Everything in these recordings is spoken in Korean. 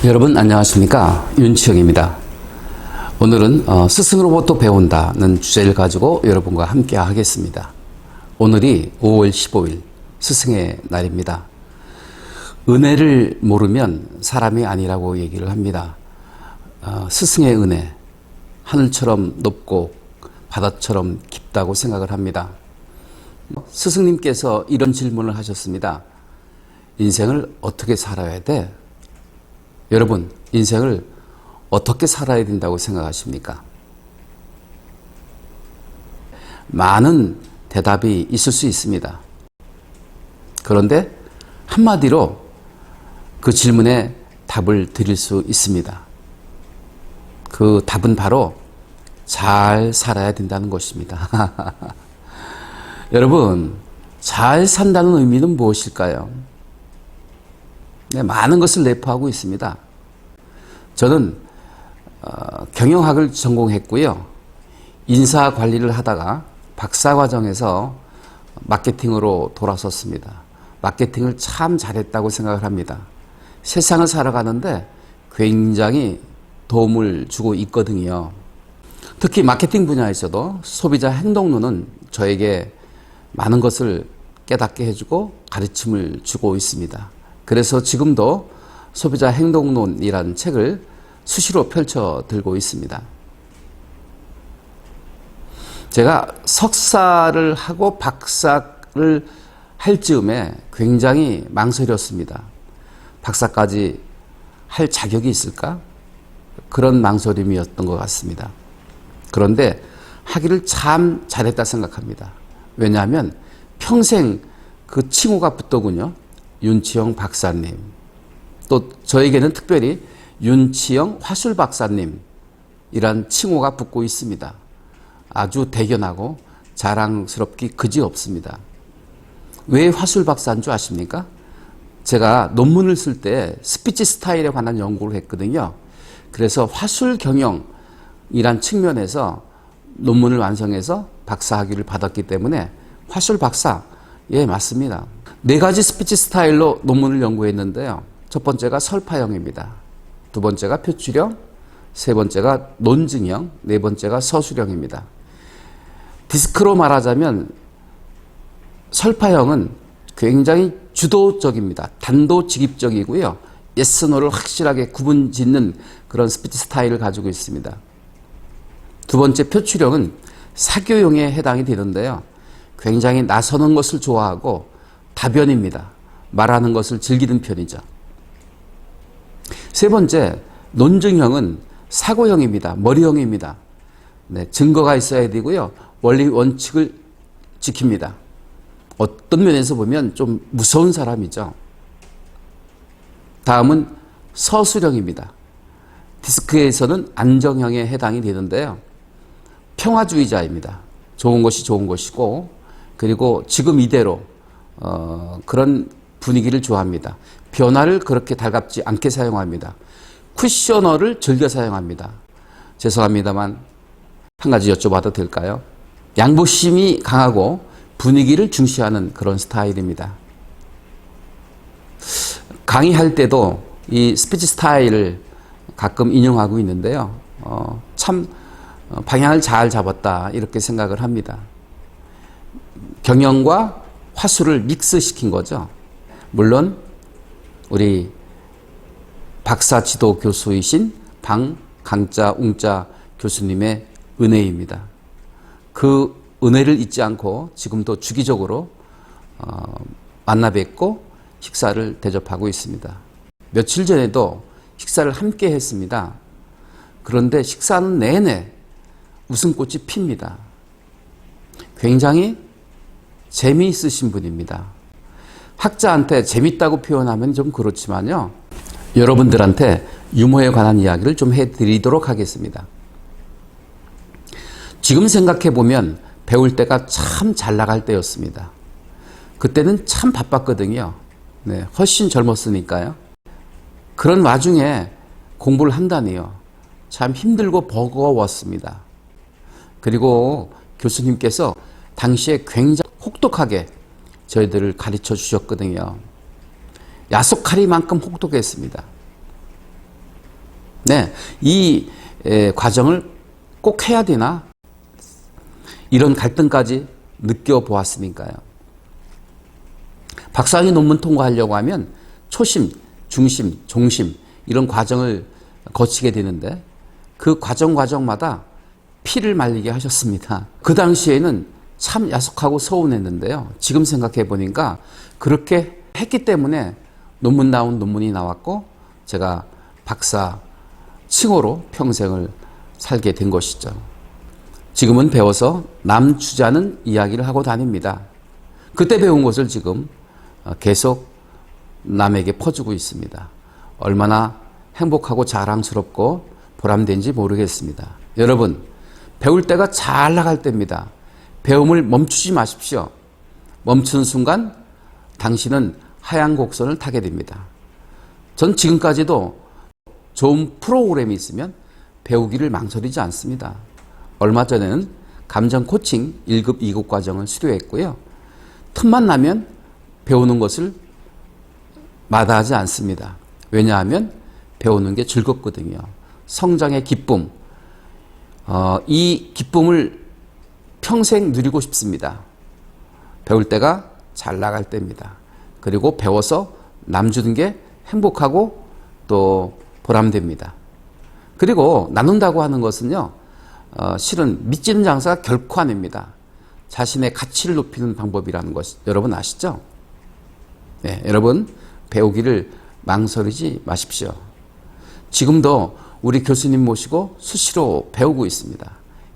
여러분 안녕하십니까, 윤치영입니다. 오늘은 스승으로부터 배운다는 주제를 가지고 여러분과 함께 하겠습니다. 오늘이 5월 15일 스승의 날입니다. 은혜를 모르면 사람이 아니라고 얘기를 합니다. 스승의 은혜, 하늘처럼 높고 바다처럼 깊다고 생각을 합니다. 스승님께서 이런 질문을 하셨습니다. 인생을 어떻게 살아야 돼? 여러분, 인생을 어떻게 살아야 된다고 생각하십니까? 많은 대답이 있을 수 있습니다. 그런데 한마디로 그 질문에 답을 드릴 수 있습니다. 그 답은 바로 잘 살아야 된다는 것입니다. 여러분, 잘 산다는 의미는 무엇일까요? 네, 많은 것을 내포하고 있습니다. 저는 경영학을 전공했고요. 인사관리를 하다가 박사과정에서 마케팅으로 돌아섰습니다. 마케팅을 참 잘했다고 생각을 합니다. 세상을 살아가는데 굉장히 도움을 주고 있거든요. 특히 마케팅 분야에서도 소비자 행동론은 저에게 많은 것을 깨닫게 해주고 가르침을 주고 있습니다. 그래서 지금도 소비자 행동론이라는 책을 수시로 펼쳐 들고 있습니다. 제가 석사를 하고 박사를 할 즈음에 굉장히 망설였습니다. 박사까지 할 자격이 있을까? 그런 망설임이었던 것 같습니다. 그런데 하기를 참 잘했다 생각합니다. 왜냐하면 평생 그 칭호가 붙더군요. 윤치영 박사님, 또 저에게는 특별히 윤치영 화술 박사님 이란 칭호가 붙고 있습니다. 아주 대견하고 자랑스럽기 그지없습니다. 왜 화술 박사인 줄 아십니까? 제가 논문을 쓸 때 스피치 스타일에 관한 연구를 했거든요. 그래서 화술 경영이란 측면에서 논문을 완성해서 박사학위를 받았기 때문에 화술 박사, 예, 맞습니다. 4가지 스피치 스타일로 논문을 연구했는데요. 첫 번째가 설파형입니다. 두 번째가 표출형, 세 번째가 논증형, 네 번째가 서술형입니다. 디스크로 말하자면 설파형은 굉장히 주도적입니다. 단도직입적이고요. 예스, 노를 확실하게 구분 짓는 그런 스피치 스타일을 가지고 있습니다. 두 번째 표출형은 사교형에 해당이 되는데요. 굉장히 나서는 것을 좋아하고 다변입니다. 말하는 것을 즐기는 편이죠. 세 번째, 논증형은 사고형입니다. 머리형입니다. 네, 증거가 있어야 되고요. 원리 원칙을 지킵니다. 어떤 면에서 보면 좀 무서운 사람이죠. 다음은 서술형입니다. 디스크에서는 안정형에 해당이 되는데요. 평화주의자입니다. 좋은 것이 좋은 것이고, 그리고 지금 이대로 그런 분위기를 좋아합니다. 변화를 그렇게 달갑지 않게 사용합니다. 쿠셔너를 즐겨 사용합니다. 죄송합니다만 한 가지 여쭤봐도 될까요? 양보심이 강하고 분위기를 중시하는 그런 스타일입니다. 강의할 때도 이 스피치 스타일을 가끔 인용하고 있는데요. 참 방향을 잘 잡았다 이렇게 생각을 합니다. 경영과 화술을 믹스시킨 거죠. 물론 우리 박사 지도 교수이신 강자 웅자 교수님의 은혜입니다. 그 은혜를 잊지 않고 지금도 주기적으로 만나 뵙고 식사를 대접하고 있습니다. 며칠 전에도 식사를 함께 했습니다. 그런데 식사는 내내 웃음꽃이 핍니다. 굉장히 재미있으신 분입니다. 학자한테 재밌다고 표현하면 좀 그렇지만요. 여러분들한테 유머에 관한 이야기를 좀 해드리도록 하겠습니다. 지금 생각해보면 배울 때가 참 잘 나갈 때였습니다. 그때는 참 바빴거든요. 네, 훨씬 젊었으니까요. 그런 와중에 공부를 한다니요. 참 힘들고 버거웠습니다. 그리고 교수님께서 당시에 굉장히 혹독하게 저희들을 가르쳐 주셨거든요. 야속하리만큼 혹독했습니다. 네, 이 과정을 꼭 해야 되나? 이런 갈등까지 느껴보았으니까요. 박사학위 논문 통과하려고 하면 초심, 중심, 종심 이런 과정을 거치게 되는데 그 과정마다 피를 말리게 하셨습니다. 그 당시에는 참 야속하고 서운했는데요. 지금 생각해 보니까 그렇게 했기 때문에 논문이 나왔고 제가 박사 칭호로 평생을 살게 된 것이죠. 지금은 배워서 남 주자는 이야기를 하고 다닙니다. 그때 배운 것을 지금 계속 남에게 퍼주고 있습니다. 얼마나 행복하고 자랑스럽고 보람된지 모르겠습니다. 여러분, 배울 때가 잘 나갈 때입니다. 배움을 멈추지 마십시오. 멈추는 순간 당신은 하얀 곡선을 타게 됩니다. 전 지금까지도 좋은 프로그램이 있으면 배우기를 망설이지 않습니다. 얼마 전에는 감정 코칭 1급, 2급 과정을 수료했고요. 틈만 나면 배우는 것을 마다하지 않습니다. 왜냐하면 배우는 게 즐겁거든요. 성장의 기쁨, 이 기쁨을 평생 누리고 싶습니다. 배울 때가 잘 나갈 때입니다. 그리고 배워서 남 주는 게 행복하고 또 보람됩니다. 그리고 나눈다고 하는 것은요, 실은 미치는 장사가 결코 아닙니다. 자신의 가치를 높이는 방법이라는 것 여러분 아시죠? 네, 여러분 배우기를 망설이지 마십시오. 지금도 우리 교수님 모시고 수시로 배우고 있습니다.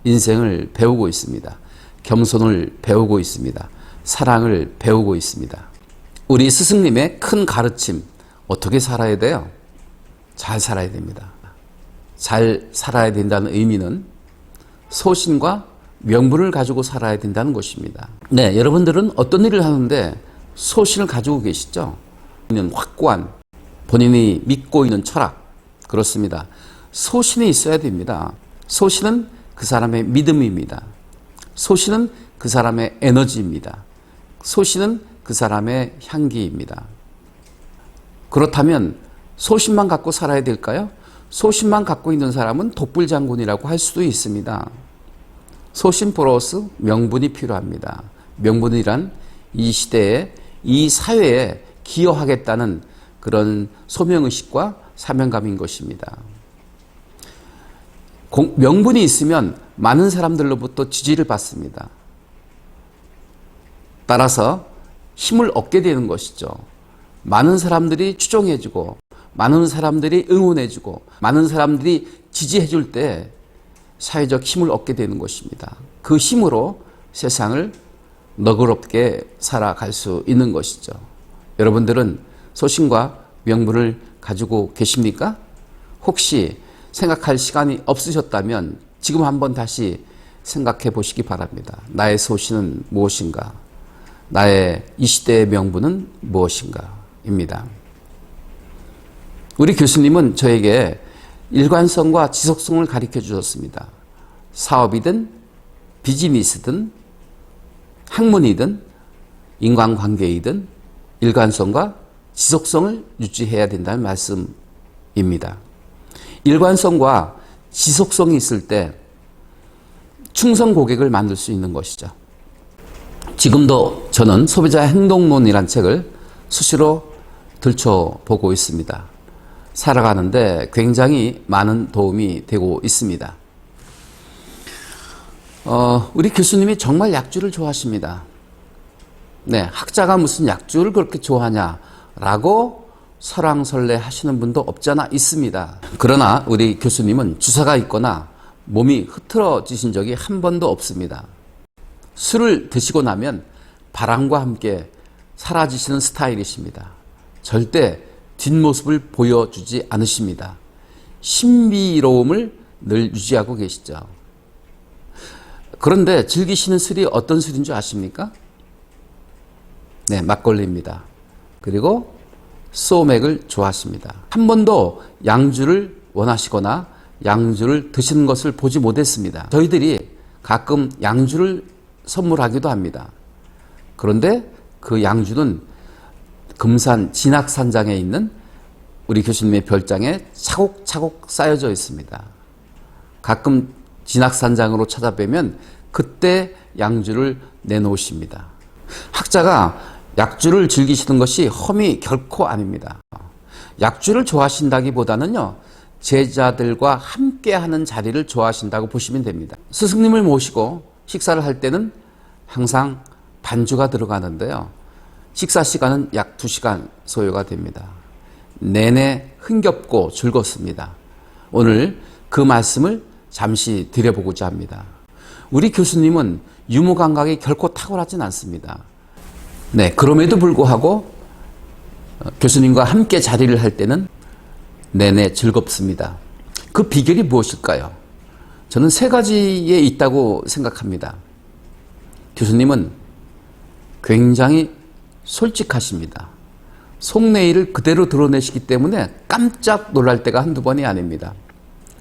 인생을 배우고 있습니다. 겸손을 배우고 있습니다. 사랑을 배우고 있습니다. 우리 스승님의 큰 가르침, 어떻게 살아야 돼요? 잘 살아야 됩니다. 잘 살아야 된다는 의미는 소신과 명분을 가지고 살아야 된다는 것입니다. 네, 여러분들은 어떤 일을 하는데 소신을 가지고 계시죠? 확고한 본인이 믿고 있는 철학, 그렇습니다. 소신이 있어야 됩니다. 소신은 그 사람의 믿음입니다. 소신은 그 사람의 에너지입니다. 소신은 그 사람의 향기입니다. 그렇다면 소신만 갖고 살아야 될까요? 소신만 갖고 있는 사람은 독불장군이라고 할 수도 있습니다. 소신 플러스 명분이 필요합니다. 명분이란 이 시대에, 이 사회에 기여하겠다는 그런 소명의식과 사명감인 것입니다. 명분이 있으면 많은 사람들로부터 지지를 받습니다. 따라서 힘을 얻게 되는 것이죠. 많은 사람들이 추종해주고, 많은 사람들이 응원해주고, 많은 사람들이 지지해줄 때 사회적 힘을 얻게 되는 것입니다. 그 힘으로 세상을 너그럽게 살아갈 수 있는 것이죠. 여러분들은 소신과 명분을 가지고 계십니까? 혹시 생각할 시간이 없으셨다면 지금 한번 다시 생각해 보시기 바랍니다. 나의 소신은 무엇인가? 나의 이 시대의 명분은 무엇인가? 입니다. 우리 교수님은 저에게 일관성과 지속성을 가르쳐 주셨습니다. 사업이든 비즈니스든 학문이든 인간관계이든 일관성과 지속성을 유지해야 된다는 말씀입니다. 일관성과 지속성이 있을 때 충성 고객을 만들 수 있는 것이죠. 지금도 저는 소비자 행동론이라는 책을 수시로 들춰보고 있습니다. 살아가는데 굉장히 많은 도움이 되고 있습니다. 우리 교수님이 정말 약주를 좋아하십니다. 네, 학자가 무슨 약주를 그렇게 좋아하냐라고 설왕설래 하시는 분도 없지 않아 있습니다. 그러나 우리 교수님은 주사가 있거나 몸이 흐트러지신 적이 한 번도 없습니다. 술을 드시고 나면 바람과 함께 사라지시는 스타일이십니다. 절대 뒷모습을 보여주지 않으십니다. 신비로움을 늘 유지하고 계시죠. 그런데 즐기시는 술이 어떤 술인 줄 아십니까? 네, 막걸리입니다. 그리고 소맥을 좋아하십니다. 한 번도 양주를 원하시거나 양주를 드시는 것을 보지 못했습니다. 저희들이 가끔 양주를 선물하기도 합니다. 그런데 그 양주는 금산 진학산장에 있는 우리 교수님의 별장에 차곡차곡 쌓여져 있습니다. 가끔 진학산장으로 찾아뵈면 그때 양주를 내놓으십니다. 학자가 약주를 즐기시는 것이 험이 결코 아닙니다. 약주를 좋아하신다기보다는요, 제자들과 함께하는 자리를 좋아하신다고 보시면 됩니다. 스승님을 모시고 식사를 할 때는 항상 반주가 들어가는데요. 식사 시간은 약 2시간 소요가 됩니다. 내내 흥겹고 즐겁습니다. 오늘 그 말씀을 잠시 드려보고자 합니다. 우리 교수님은 유머 감각이 결코 탁월하진 않습니다. 네, 그럼에도 불구하고 교수님과 함께 자리를 할 때는 내내 즐겁습니다. 그 비결이 무엇일까요? 저는 3가지에 있다고 생각합니다. 교수님은 굉장히 솔직하십니다. 속내일을 그대로 드러내시기 때문에 깜짝 놀랄 때가 한두 번이 아닙니다.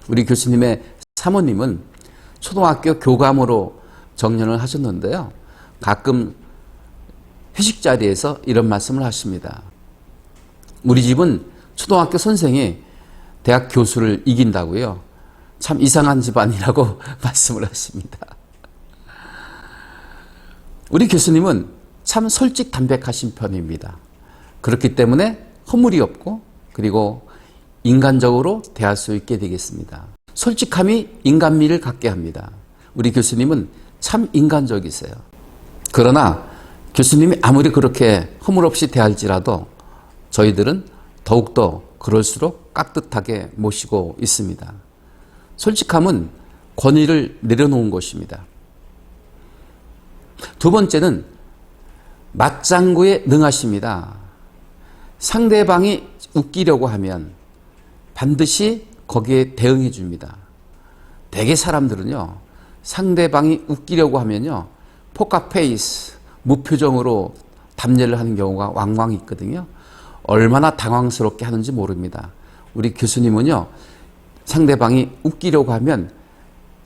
우리 교수님의 사모님은 초등학교 교감으로 정년을 하셨는데요. 가끔 회식 자리에서 이런 말씀을 하십니다. 우리 집은 초등학교 선생이 대학 교수를 이긴다고요. 참 이상한 집안이라고 말씀을 하십니다. 우리 교수님은 참 솔직담백하신 편입니다. 그렇기 때문에 허물이 없고 그리고 인간적으로 대할 수 있게 되겠습니다. 솔직함이 인간미를 갖게 합니다. 우리 교수님은 참 인간적이세요. 그러나 교수님이 아무리 그렇게 허물 없이 대할지라도 저희들은 더욱더 그럴수록 깍듯하게 모시고 있습니다. 솔직함은 권위를 내려놓은 것입니다. 2번째는 맞장구에 능하십니다. 상대방이 웃기려고 하면 반드시 거기에 대응해 줍니다. 대개 사람들은요, 상대방이 웃기려고 하면요, 포카페이스, 무표정으로 답례를 하는 경우가 왕왕 있거든요. 얼마나 당황스럽게 하는지 모릅니다. 우리 교수님은요, 상대방이 웃기려고 하면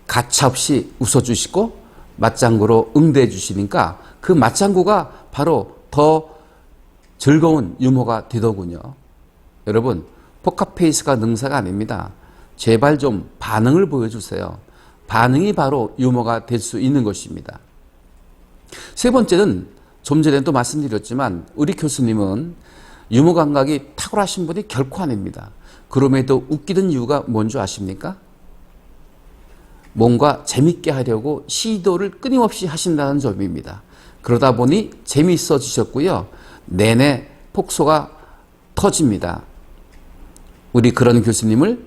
가차없이 웃어주시고 맞장구로 응대해 주시니까 그 맞장구가 바로 더 즐거운 유머가 되더군요. 여러분, 포카페이스가 능사가 아닙니다. 제발 좀 반응을 보여주세요. 반응이 바로 유머가 될 수 있는 것입니다. 3번째는 좀 전에도 말씀드렸지만 우리 교수님은 유머 감각이 탁월하신 분이 결코 아닙니다. 그럼에도 웃기는 이유가 뭔지 아십니까? 뭔가 재밌게 하려고 시도를 끊임없이 하신다는 점입니다. 그러다 보니 재미있어지셨고요. 내내 폭소가 터집니다. 우리 그런 교수님을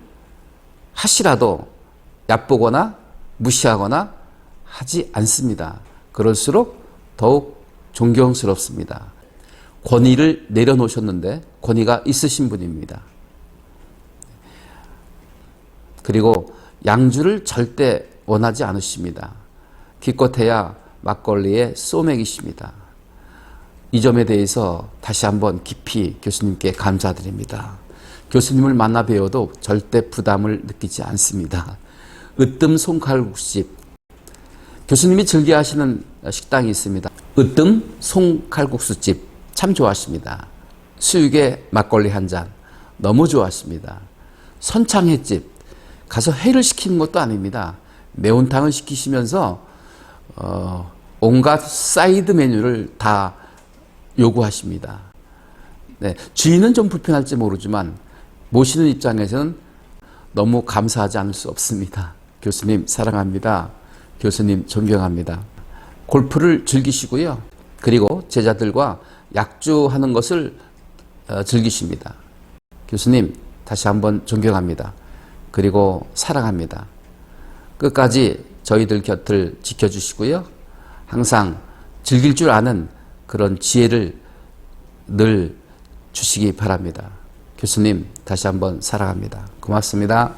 하시라도 얕보거나 무시하거나 하지 않습니다. 그럴수록 더욱 존경스럽습니다. 권위를 내려놓으셨는데 권위가 있으신 분입니다. 그리고 양주를 절대 원하지 않으십니다. 기껏해야 막걸리에 소맥이십니다. 이 점에 대해서 다시 한번 깊이 교수님께 감사드립니다. 교수님을 만나 뵈어도 절대 부담을 느끼지 않습니다. 으뜸 송칼국수집, 교수님이 즐겨 하시는 식당이 있습니다. 으뜸 송칼국수집 참 좋아하십니다. 수육에 막걸리 한 잔 너무 좋아하십니다. 선창회집 가서 회를 시키는 것도 아닙니다. 매운탕을 시키시면서 온갖 사이드 메뉴를 다 요구하십니다. 네, 주인은 좀 불편할지 모르지만 모시는 입장에서는 너무 감사하지 않을 수 없습니다. 교수님 사랑합니다. 교수님 존경합니다. 골프를 즐기시고요. 그리고 제자들과 약주하는 것을 즐기십니다. 교수님 다시 한번 존경합니다. 그리고 사랑합니다. 끝까지 저희들 곁을 지켜주시고요. 항상 즐길 줄 아는 그런 지혜를 늘 주시기 바랍니다. 교수님 다시 한번 사랑합니다. 고맙습니다.